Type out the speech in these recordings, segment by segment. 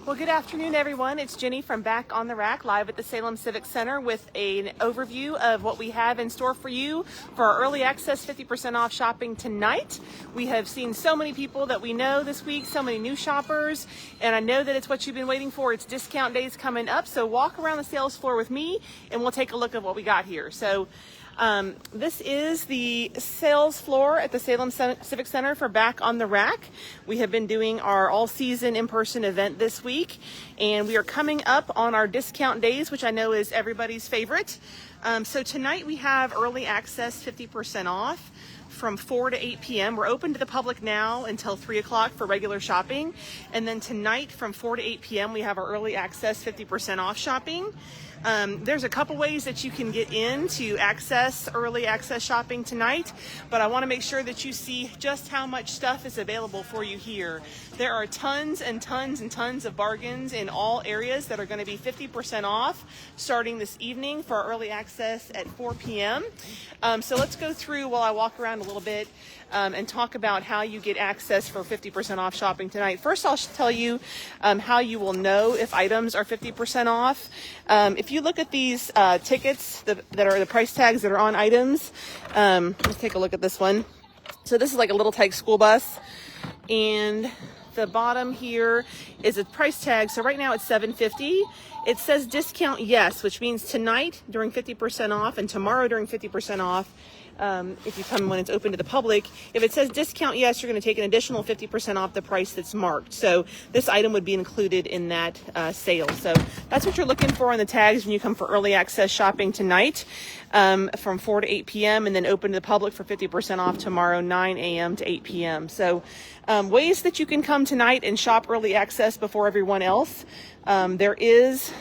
Well, good afternoon, everyone. It's Jenny from Back on the Rack, live at the Salem Civic Center with an overview of what we have in store for you for our early access 50% off shopping tonight. We have seen so many people that we know this week, so many new shoppers, and I know that it's what you've been waiting for. It's discount days coming up, so walk around the sales floor with me and we'll take a look at what we got here. So this is the sales floor at the Salem Civic Center for Back on the Rack. We have been doing our all-season in-person event this week, and we are coming up on our discount days, which I know is everybody's favorite. So tonight we have early access 50% off from 4 to 8 p.m. We're open to the public now until 3 o'clock for regular shopping. And then tonight from 4 to 8 p.m. we have our early access 50% off shopping. There's a couple ways that you can get in to access early access shopping tonight, but I want to make sure that you see just how much stuff is available for you here. There are tons and tons and tons of bargains in all areas that are going to be 50% off starting this evening for our early access at 4 p.m. So let's go through while I walk around a little bit and talk about how you get access for 50% off shopping tonight. First, I'll tell you how you will know if items are 50% off. If you look at these tickets that are the price tags that are on items, let's take a look at this one. So this is like a little tyke school bus, and the bottom here is a price tag. So right now it's $7.50. It says discount yes, which means tonight during 50% off and tomorrow during 50% off. If you come when it's open to the public, if it says discount yes, you're going to take an additional 50% off the price that's marked. So this item would be included in that sale. So that's what you're looking for on the tags when you come for early access shopping tonight, from 4 to 8 p.m. and then open to the public for 50% off tomorrow, 9 a.m. to 8 p.m. So ways that you can come tonight and shop early access before everyone else. There is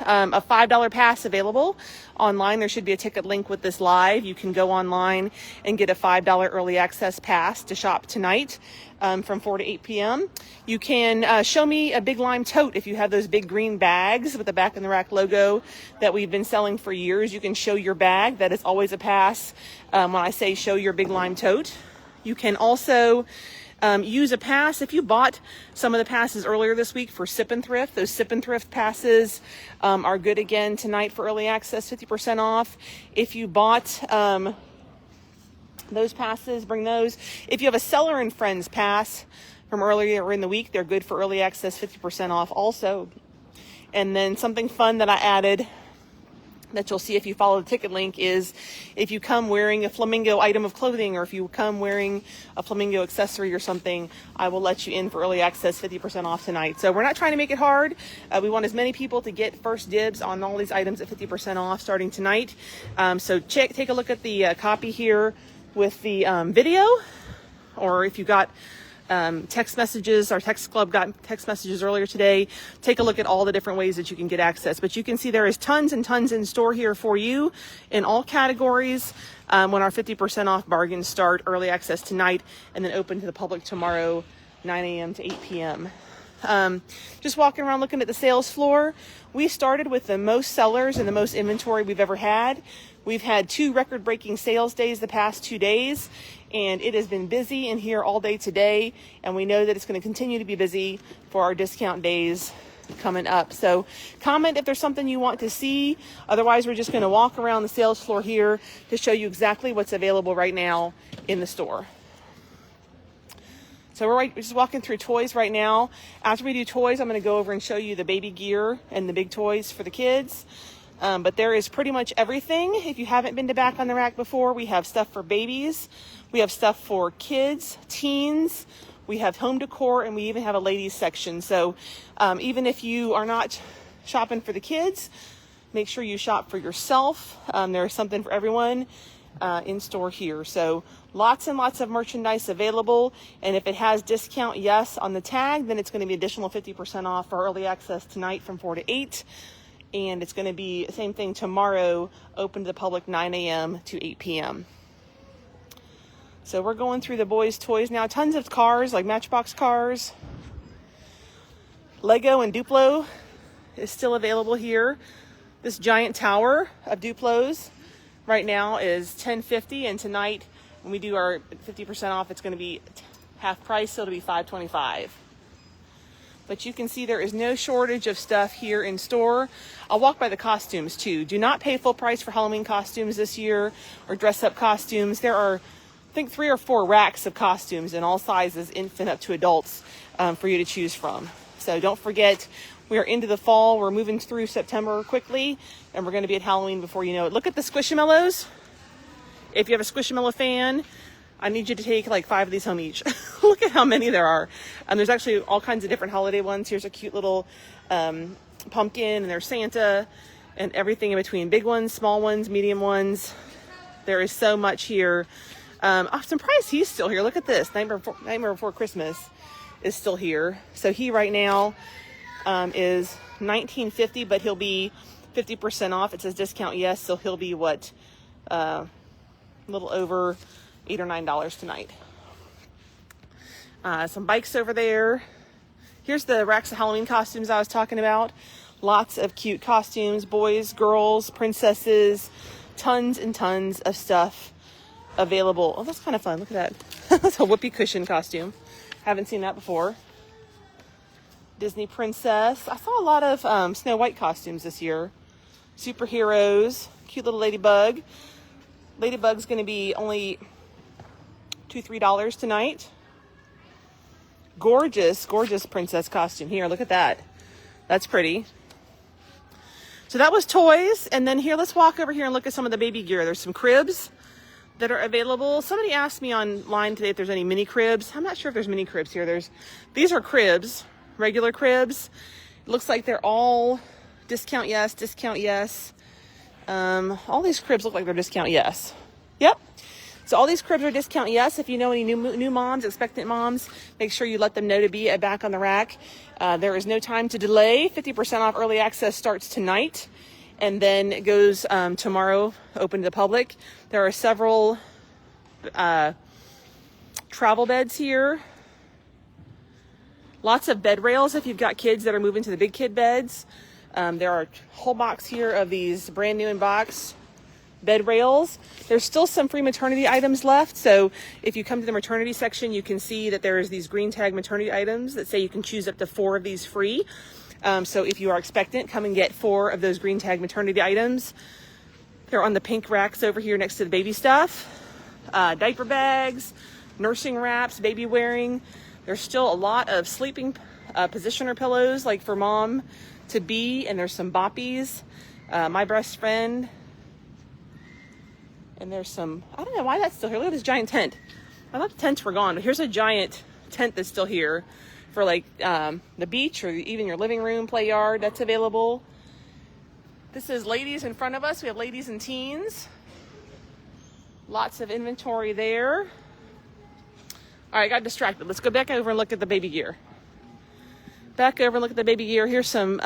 a $5 pass available online. There should be a ticket link with this live. You can go online and get a $5 early access pass to shop tonight from 4 to 8 p.m. You can show me a Big Lime tote if you have those big green bags with the Back in the Rack logo that we've been selling for years. You can show your bag. That is always a pass when I say show your Big Lime tote. You can also use a pass. If you bought some of the passes earlier this week for Sip and Thrift, those Sip and Thrift passes are good again tonight for early access, 50% off. If you bought those passes, bring those. If you have a Seller and Friends pass from earlier in the week, they're good for early access, 50% off also. And then something fun that I added that you'll see if you follow the ticket link is if you come wearing a Flamingo item of clothing, or if you come wearing a Flamingo accessory or something, I will let you in for early access 50% off tonight. So we're not trying to make it hard. We want as many people to get first dibs on all these items at 50% off starting tonight. So take a look at the copy here with the video, or if you got text messages. Our text club got text messages earlier today. Take a look at all the different ways that you can get access. But you can see there is tons and tons in store here for you in all categories when our 50% off bargains start early access tonight and then open to the public tomorrow, 9 a.m. to 8 p.m. Just walking around looking at the sales floor. We started with the most sellers and the most inventory we've ever had. We've had 2 record-breaking sales days the past 2 days, and it has been busy in here all day today, and we know that it's going to continue to be busy for our discount days coming up. So comment if there's something you want to see. Otherwise, we're just going to walk around the sales floor here to show you exactly what's available right now in the store. So we're just walking through toys right now. After we do toys, I'm going to go over and show you the baby gear and the big toys for the kids. But there is pretty much everything. If you haven't been to Back on the Rack before, we have stuff for babies. We have stuff for kids, teens. We have home decor, and we even have a ladies section. So even if you are not shopping for the kids, make sure you shop for yourself. There's something for everyone in store here. So lots and lots of merchandise available. And if it has discount yes on the tag, then it's going to be additional 50% off for early access tonight from 4 to 8. And it's going to be the same thing tomorrow, open to the public 9 a.m. to 8 p.m. So we're going through the boys' toys now. Tons of cars, like Matchbox cars. Lego and Duplo is still available here. This giant tower of Duplos right now is $10.50, and tonight when we do our 50% off, it's going to be half price, so it'll be $5.25. But you can see there is no shortage of stuff here in store. I'll walk by the costumes too. Do not pay full price for Halloween costumes this year or dress up costumes. There are, I think, 3 or 4 racks of costumes in all sizes, infant up to adults, for you to choose from. So don't forget, we are into the fall. We're moving through September quickly, and we're going to be at Halloween before you know it. Look at the Squishamallows. If you have a Squishamallow fan, I need you to take like 5 of these home each. Look at how many there are. There's actually all kinds of different holiday ones. Here's a cute little pumpkin, and there's Santa, and everything in between. Big ones, small ones, medium ones. There is so much here. I'm surprised he's still here. Look at this. Nightmare Before Christmas is still here. So he right now is $19.50, but he'll be 50% off. It says discount yes, so he'll be what, a little over $8 or $9 tonight. Some bikes over there. Here's the racks of Halloween costumes I was talking about. Lots of cute costumes, boys, girls, princesses, tons and tons of stuff available. Oh, that's kind of fun. Look at that. That's a whoopee cushion costume. Haven't seen that before. Disney princess. I saw a lot of Snow White costumes this year. Superheroes. Cute little ladybug. Ladybug's going to be only $2-3 tonight. Gorgeous, gorgeous princess costume. Here, look at that. That's pretty. So that was toys. And then here, let's walk over here and look at some of the baby gear. There's some cribs that are available. Somebody asked me online today if there's any mini cribs. I'm not sure if there's mini cribs here. These are cribs, regular cribs. It looks like they're all discount yes, discount yes. All these cribs look like they're discount yes. Yep. So all these cribs are discount yes. If you know any new moms, expectant moms, make sure you let them know to be at Back on the Rack. There is no time to delay. 50% off early access starts tonight, and then it goes tomorrow, open to the public. There are several travel beds here. Lots of bed rails if you've got kids that are moving to the big kid beds. There are a whole box here of these brand new in box bed rails. There's still some free maternity items left. So if you come to the maternity section, you can see that there's these green tag maternity items that say you can choose up to 4 of these free. So if you are expectant, come and get 4 of those green tag maternity items. They're on the pink racks over here next to the baby stuff. Diaper bags, nursing wraps, baby wearing. There's still a lot of sleeping positioner pillows, like for mom to be, and there's some boppies. My best friend. And there's some, I don't know why that's still here. Look at this giant tent. I thought the tents were gone, but here's a giant tent that's still here for like the beach or even your living room, play yard. That's available. This is ladies in front of us. We have ladies and teens. Lots of inventory there. All right, I got distracted. Let's go back over and look at the baby gear. Back over and look at the baby gear. Here's some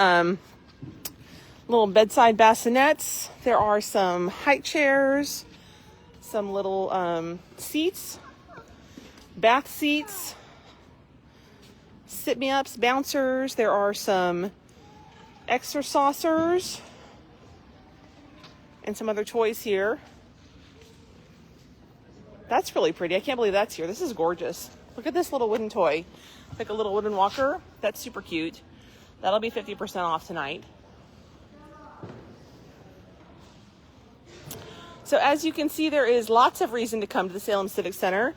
little bedside bassinets. There are some high chairs, some little seats, bath seats, sit-me-ups, bouncers. There are some exercisers and some other toys here. That's really pretty. I can't believe that's here. This is gorgeous. Look at this little wooden toy. Like a little wooden walker. That's super cute. That'll be 50% off tonight. So as you can see, there is lots of reason to come to the Salem Civic Center.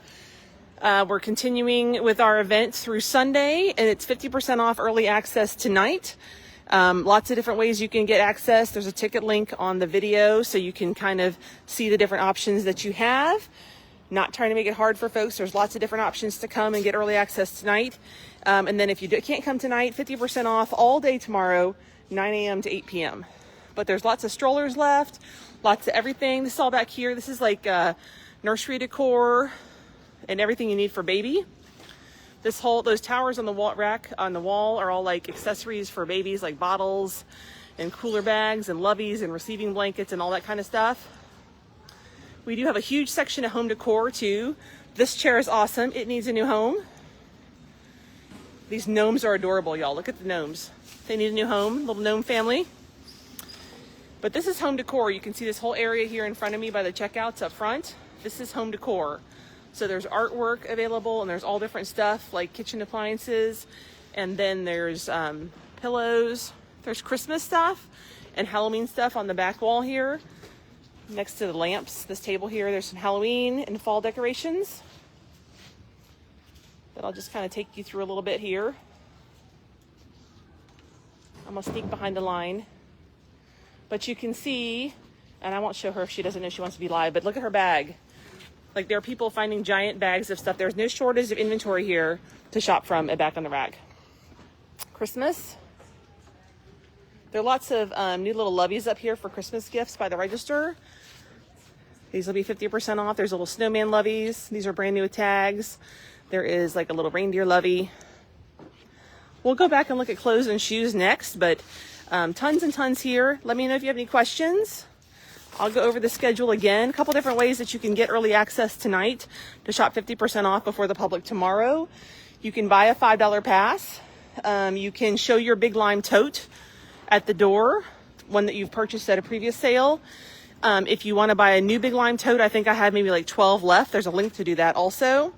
We're continuing with our event through Sunday, and it's 50% off early access tonight. Lots of different ways you can get access. There's a ticket link on the video, so you can kind of see the different options that you have. Not trying to make it hard for folks. There's lots of different options to come and get early access tonight. And then if you can't come tonight, 50% off all day tomorrow, 9 a.m. to 8 p.m. But there's lots of strollers left, lots of everything. This is all back here. This is like nursery decor and everything you need for baby. Those towers on the rack on the wall are all like accessories for babies, like bottles and cooler bags and loveys and receiving blankets and all that kind of stuff. We do have a huge section of home decor too. This chair is awesome. It needs a new home. These gnomes are adorable, y'all. Look at the gnomes. They need a new home, little gnome family. But this is home decor. You can see this whole area here in front of me by the checkouts up front. This is home decor. So there's artwork available, and there's all different stuff like kitchen appliances, And then there's pillows. There's Christmas stuff and Halloween stuff on the back wall here. Next to the lamps, this table here, there's some Halloween and fall decorations that I'll just kind of take you through a little bit here. I'm gonna sneak behind the line. But you can see, and I won't show her if she doesn't know she wants to be live, but look at her bag. Like, there are people finding giant bags of stuff. There's no shortage of inventory here to shop from at Back on the Rack. Christmas. There are lots of new little loveys up here for Christmas gifts by the register. These will be 50% off. There's little snowman loveys. These are brand new with tags. There is like a little reindeer lovey. We'll go back and look at clothes and shoes next, but tons and tons here. Let me know if you have any questions. I'll go over the schedule again. A couple different ways that you can get early access tonight to shop 50% off before the public tomorrow. You can buy a $5 pass. You can show your Big Lime tote at the door, one that you've purchased at a previous sale. If you want to buy a new Big Lime tote, I think I have maybe like 12 left. There's a link to do that also.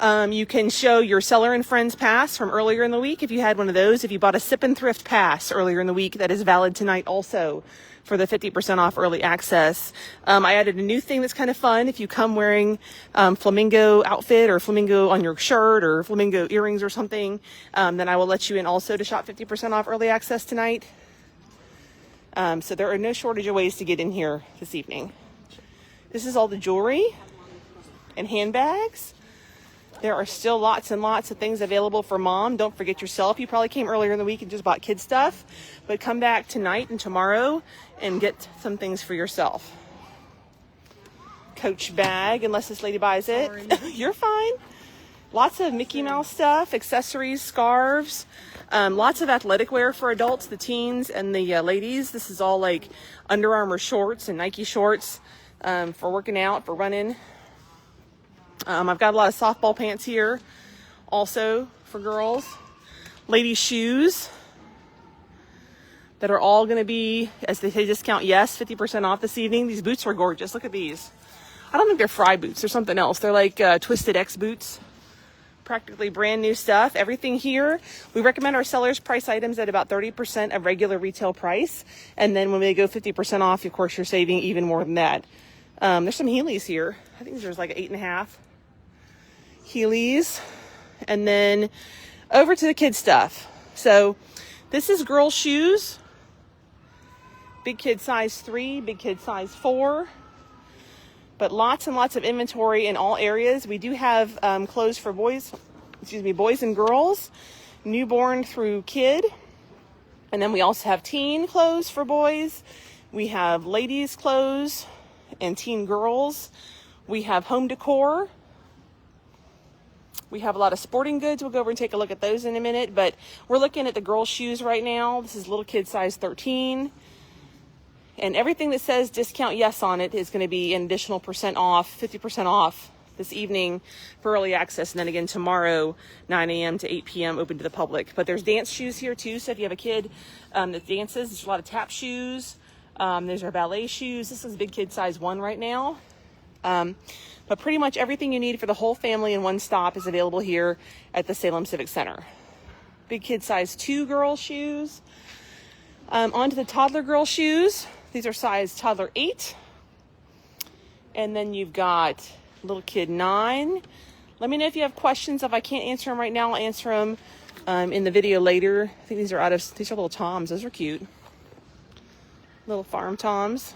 You can show your Seller and Friends pass from earlier in the week if you had one of those. If you bought a Sip and Thrift pass earlier in the week, that is valid tonight also for the 50% off early access. I added a new thing that's kind of fun. If you come wearing flamingo outfit or flamingo on your shirt or flamingo earrings or something, then I will let you in also to shop 50% off early access tonight. So there are no shortage of ways to get in here this evening. This is all the jewelry and handbags. There are still lots and lots of things available for mom. Don't forget yourself. You probably came earlier in the week and just bought kid stuff, but come back tonight and tomorrow and get some things for yourself. Coach bag, unless this lady buys it. You're fine. Lots of Mickey Mouse stuff, accessories, scarves, lots of athletic wear for adults, the teens and the ladies. This is all like Under Armour shorts and Nike shorts for working out, for running. I've got a lot of softball pants here also for girls. Ladies' shoes that are all going to be, as they say, discount, yes, 50% off this evening. These boots are gorgeous. Look at these. I don't think they're Fry boots. They're something else. They're like Twisted X boots. Practically brand new stuff. Everything here. We recommend our sellers price items at about 30% of regular retail price. And then when they go 50% off, of course, you're saving even more than that. There's some Heelys here. I think there's like 8.5 Heelys. And then over to the kids stuff. So this is girls' shoes. Big kid size 3, big kid size 4. But lots and lots of inventory in all areas. We do have clothes for boys and girls, newborn through kid. And then we also have teen clothes for boys. We have ladies' clothes and teen girls. We have home decor. We have a lot of sporting goods. We'll go over and take a look at those in a minute. But we're looking at the girls' shoes right now. This is little kid size 13. And everything that says discount yes on it is going to be an additional % off, 50% off this evening for early access. And then again tomorrow, 9 a.m. to 8 p.m. open to the public. But there's dance shoes here too. So if you have a kid that dances, there's a lot of tap shoes. There's our ballet shoes. This is big kid size 1 right now. But pretty much everything you need for the whole family in one stop is available here at the Salem Civic Center. Big kid size 2 girl shoes. On to the toddler girl shoes. These are size toddler 8. And then you've got little kid 9. Let me know if you have questions. If I can't answer them right now, I'll answer them in the video later. I think these are little Toms. Those are cute. Little farm Toms.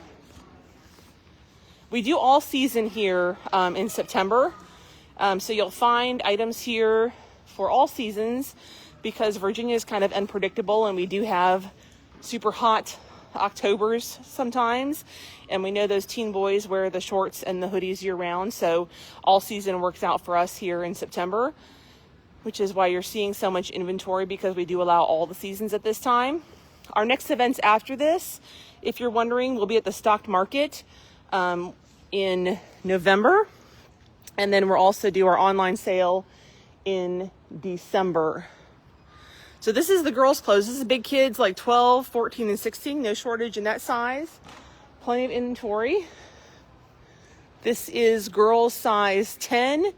We do all season here in September. So you'll find items here for all seasons because Virginia is kind of unpredictable and we do have super hot Octobers sometimes, and we know those teen boys wear the shorts and the hoodies year round, so all season works out for us here in September, which is why you're seeing so much inventory because we do allow all the seasons at this time. Our next events after this, if you're wondering, will be at the stock market in November, and then we'll also do our online sale in December. So this is the girls' clothes. This is big kids like 12, 14, and 16. No shortage in that size. Plenty of inventory. This is girls' size 10.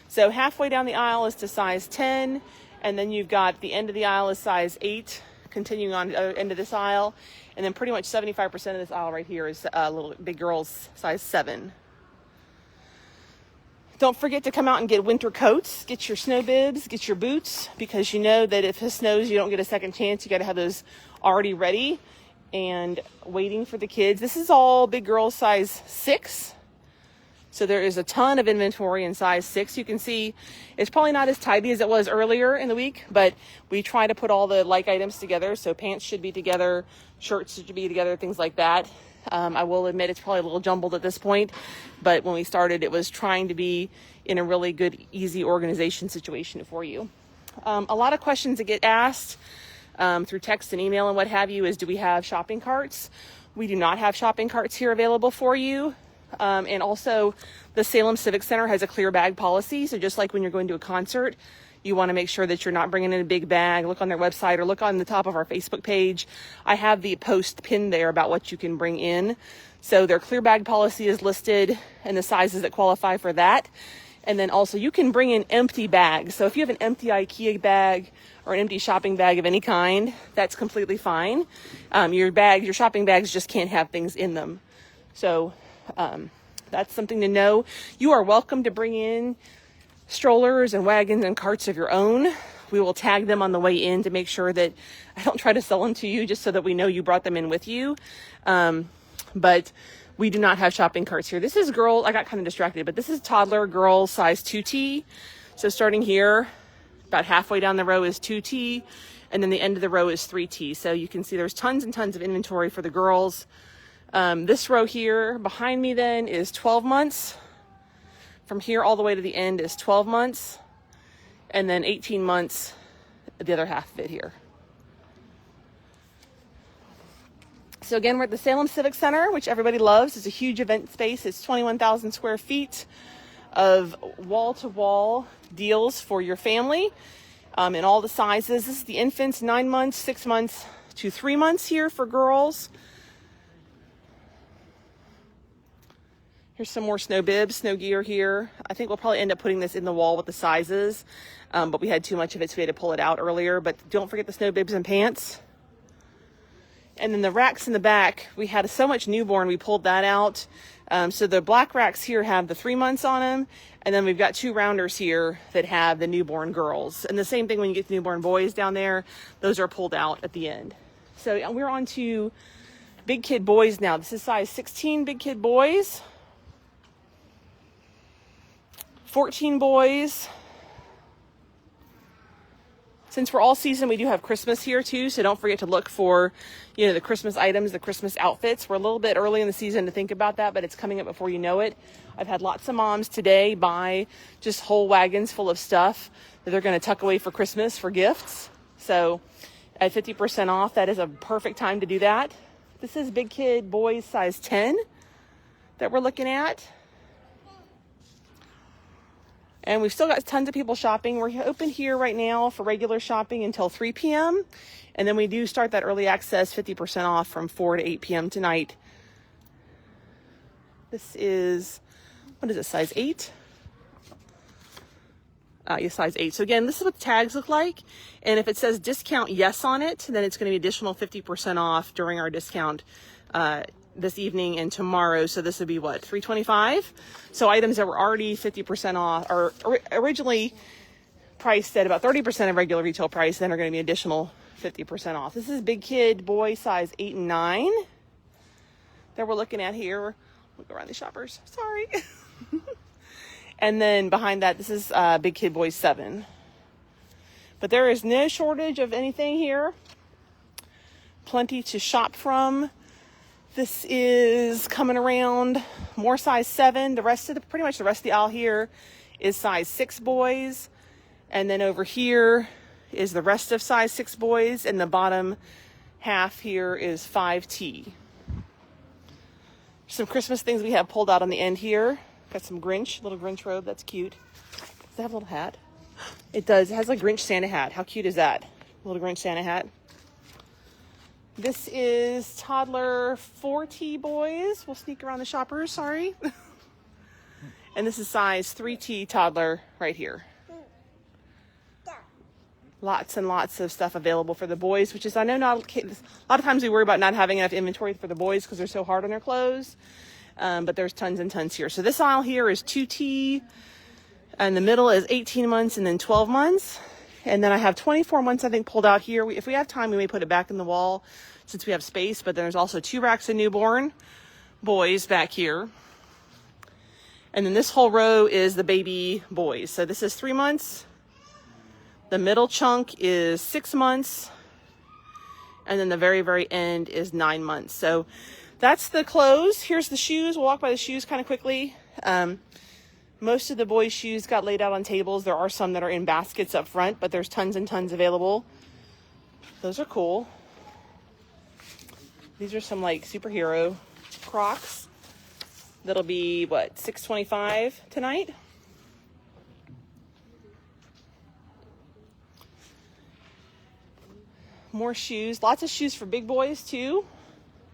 So halfway down the aisle is to size 10. And then you've got the end of the aisle is size 8, continuing on the other end of this aisle. And then pretty much 75% of this aisle right here is little big girls size 7. Don't forget to come out and get winter coats, get your snow bibs, get your boots, because you know that if it snows, you don't get a second chance. You got to have those already ready and waiting for the kids. This is all big girls size 6. So there is a ton of inventory in size 6. You can see it's probably not as tidy as it was earlier in the week, but we try to put all the like items together. So pants should be together, shirts should be together, things like that. I will admit it's probably a little jumbled at this point, but when we started, it was trying to be in a really good, easy organization situation for you. A lot of questions that get asked through text and email and what have you is, do we have shopping carts? We do not have shopping carts here available for you. And also the Salem Civic Center has a clear bag policy. So just like when you're going to a concert, you want to make sure that you're not bringing in a big bag. Look on their website or look on the top of our Facebook page. I have the post pinned there about what you can bring in. So their clear bag policy is listed and the sizes that qualify for that. And then also you can bring in empty bags. So if you have an empty IKEA bag or an empty shopping bag of any kind, that's completely fine. Your shopping bags just can't have things in them. So that's something to know. You are welcome to bring in strollers and wagons and carts of your own. We will tag them on the way in to make sure that I don't try to sell them to you just so that we know you brought them in with you. But we do not have shopping carts here. This is I got kind of distracted, but this is toddler girl size 2T. So starting here, about halfway down the row is 2T, and then the end of the row is 3T. So you can see there's tons and tons of inventory for the girls. This row here behind me then is 12 months. From here all the way to the end is 12 months. And then 18 months, the other half of it here. So again, we're at the Salem Civic Center, which everybody loves. It's a huge event space. It's 21,000 square feet of wall-to-wall deals for your family in all the sizes. This is the infants, 9 months, 6 months to 3 months here for girls. Here's some more snow bibs, snow gear here. I think we'll probably end up putting this in the wall with the sizes, but we had too much of it, so we had to pull it out earlier. But don't forget the snow bibs and pants. And then the racks in the back, we had so much newborn, we pulled that out. So the black racks here have the 3 months on them, and then we've got 2 rounders here that have the newborn girls. And the same thing when you get the newborn boys down there, those are pulled out at the end. So we're on to big kid boys now. This is size 16 big kid boys. 14 boys. Since we're all season, we do have Christmas here too, so don't forget to look for, the Christmas items, the Christmas outfits. We're a little bit early in the season to think about that, but it's coming up before you know it. I've had lots of moms today buy just whole wagons full of stuff that they're going to tuck away for Christmas for gifts. So at 50% off, that is a perfect time to do that. This is big kid boys size 10 that we're looking at. And we've still got tons of people shopping. We're open here right now for regular shopping until 3 p.m. And then we do start that early access 50% off from 4 to 8 p.m. tonight. This is, what is it, size 8? Size 8. So again, this is what the tags look like. And if it says discount yes on it, then it's going to be additional 50% off during our discount this evening and tomorrow. So this would be what, $325? So items that were already 50% off or originally priced at about 30% of regular retail price, then are going to be additional 50% off. This is big kid boy size 8 and 9 that we're looking at here. We'll go around the shoppers. Sorry. And then behind that, this is big kid boy 7. But there is no shortage of anything here. Plenty to shop from. This is coming around more size 7. Pretty much the rest of the aisle here is size 6 boys. And then over here is the rest of size 6 boys. And the bottom half here is 5T. Some Christmas things we have pulled out on the end here. Got some Grinch, little Grinch robe. That's cute. Does it have a little hat? It does. It has a Grinch Santa hat. How cute is that? Little Grinch Santa hat. This is toddler 4T boys. We'll sneak around the shoppers, sorry. And this is size 3T toddler right here. Lots and lots of stuff available for the boys, which is, I know not a lot of times we worry about not having enough inventory for the boys because they're so hard on their clothes. But there's tons and tons here. So this aisle here is 2T, and the middle is 18 months and then 12 months. And then I have 24 months, I think, pulled out here. If we have time, we may put it back in the wall since we have space. But there's also 2 racks of newborn boys back here. And then this whole row is the baby boys. So this is 3 months. The middle chunk is 6 months. And then the very, very end is 9 months. So that's the clothes. Here's the shoes. We'll walk by the shoes kind of quickly. Most of the boys' shoes got laid out on tables. There are some that are in baskets up front, but there's tons and tons available. Those are cool. These are some like superhero Crocs. That'll be, what, $6.25 tonight? More shoes. Lots of shoes for big boys, too.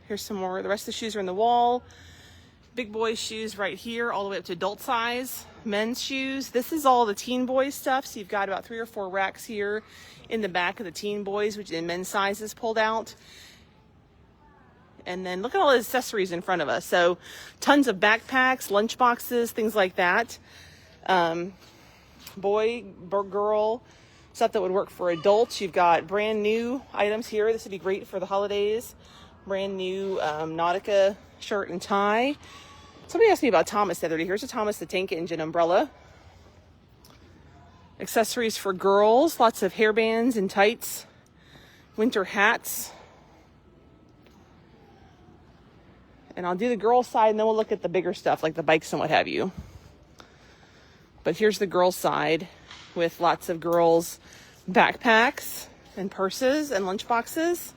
Here's some more. The rest of the shoes are in the wall. Big boy shoes right here, all the way up to adult size. Men's shoes. This is all the teen boys stuff. So you've got about 3 or 4 racks here in the back of the teen boys, which in men's sizes pulled out. And then look at all the accessories in front of us. So tons of backpacks, lunch boxes, things like that. Boy, girl, stuff that would work for adults. You've got brand new items here. This would be great for the holidays. Brand new Nautica shirt and tie. Somebody asked me about Thomas the other day. Here's a Thomas the Tank Engine umbrella. Accessories for girls. Lots of hairbands and tights. Winter hats. And I'll do the girls' side, and then we'll look at the bigger stuff, like the bikes and what have you. But here's the girls' side with lots of girls' backpacks and purses and lunch boxes.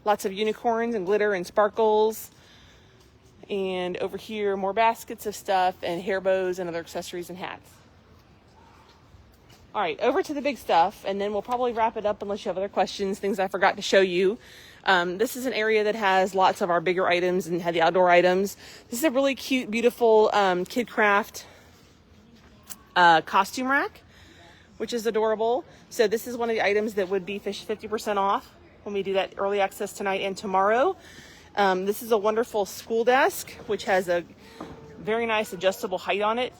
Lots of unicorns and glitter and sparkles. And over here, more baskets of stuff and hair bows and other accessories and hats. All right, over to the big stuff, and then we'll probably wrap it up unless you have other questions, things I forgot to show you. This is an area that has lots of our bigger items and had the outdoor items. This is a really cute, beautiful kid craft costume rack, which is adorable. So this is one of the items that would be 50% off when we do that early access tonight and tomorrow. This is a wonderful school desk, which has a very nice adjustable height on it.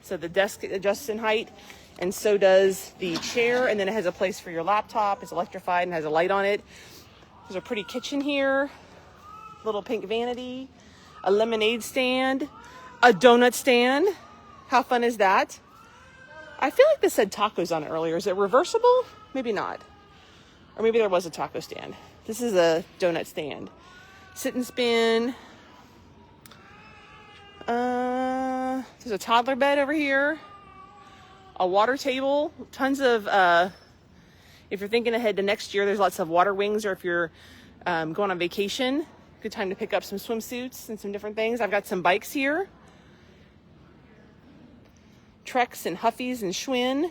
So the desk adjusts in height, and so does the chair. And then it has a place for your laptop. It's electrified and has a light on it. There's a pretty kitchen here, little pink vanity, a lemonade stand, a donut stand. How fun is that? I feel like this said tacos on it earlier. Is it reversible? Maybe not. Or maybe there was a taco stand. This is a donut stand. Sit and spin. There's a toddler bed over here. A water table. Tons of, if you're thinking ahead to next year, there's lots of water wings, or if you're going on vacation, good time to pick up some swimsuits and some different things. I've got some bikes here. Treks and Huffies and Schwinn.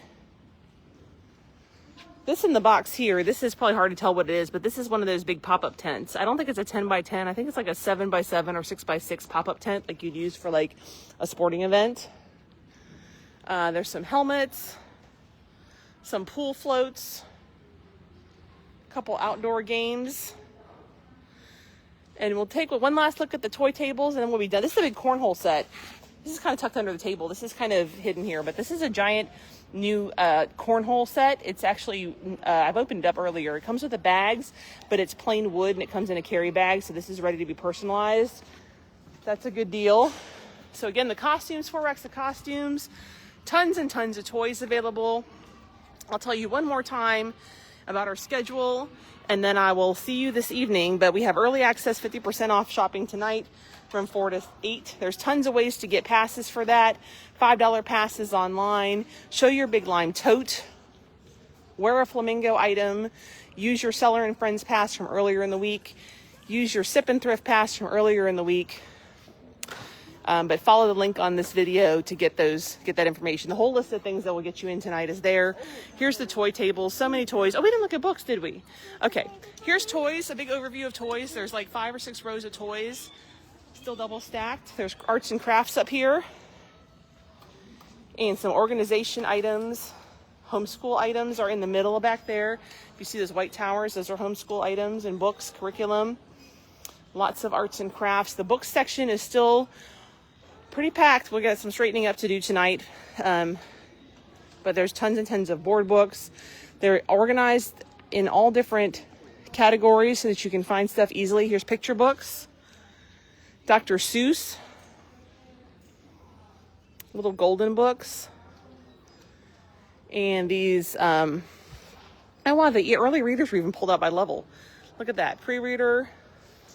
This in the box here, this is probably hard to tell what it is, but this is one of those big pop-up tents. I don't think it's a 10 by 10. I think it's like a 7 by 7 or 6 by 6 pop-up tent like you'd use for like a sporting event. There's some helmets, some pool floats, a couple outdoor games. And we'll take one last look at the toy tables and then we'll be done. This is a big cornhole set. This is kind of tucked under the table. This is kind of hidden here, but this is a giant new cornhole set. It's actually, I've opened it up earlier. It comes with the bags, but it's plain wood and it comes in a carry bag. So this is ready to be personalized. That's a good deal. So again, the costumes, 4 racks of costumes, tons and tons of toys available. I'll tell you one more time about our schedule, and then I will see you this evening. But we have early access, 50% off shopping tonight from 4 to 8. There's tons of ways to get passes for that. $5 passes online. Show your Big Lime tote. Wear a Flamingo item. Use your Seller and Friends pass from earlier in the week. Use your Sip and Thrift pass from earlier in the week. But follow the link on this video to get that information. The whole list of things that will get you in tonight is there. Here's the toy table. So many toys. Oh, we didn't look at books, did we? Okay. Here's toys. A big overview of toys. There's like 5 or 6 rows of toys. Still double stacked. There's arts and crafts up here. And some organization items. homeschool items are in the middle back there. If you see those white towers, those are homeschool items and books, curriculum. Lots of arts and crafts. The book section is still pretty packed. We'll get some straightening up to do tonight. But there's tons and tons of board books. They're organized in all different categories so that you can find stuff easily. Here's picture books. Dr. Seuss. Little golden books. And these, oh wow, the early readers were even pulled out by level. Look at that. Pre-reader,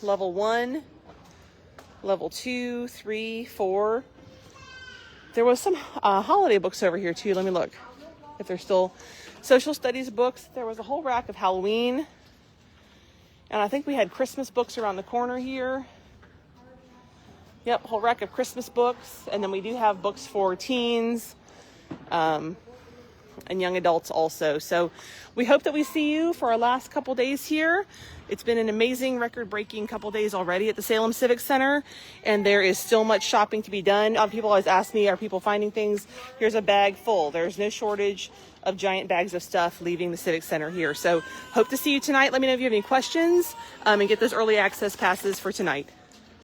level 1, level 2, 3, 4. There was some holiday books over here too. Let me look if they're still social studies books. There was a whole rack of Halloween. And I think we had Christmas books around the corner here. Yep, whole rack of Christmas books. And then we do have books for teens and young adults also. So we hope that we see you for our last couple days here. It's been an amazing record-breaking couple days already at the Salem Civic Center, and there is still much shopping to be done. People always ask me, are people finding things? Here's a bag full. There's no shortage of giant bags of stuff leaving the Civic Center here. So hope to see you tonight. Let me know if you have any questions and get those early access passes for tonight.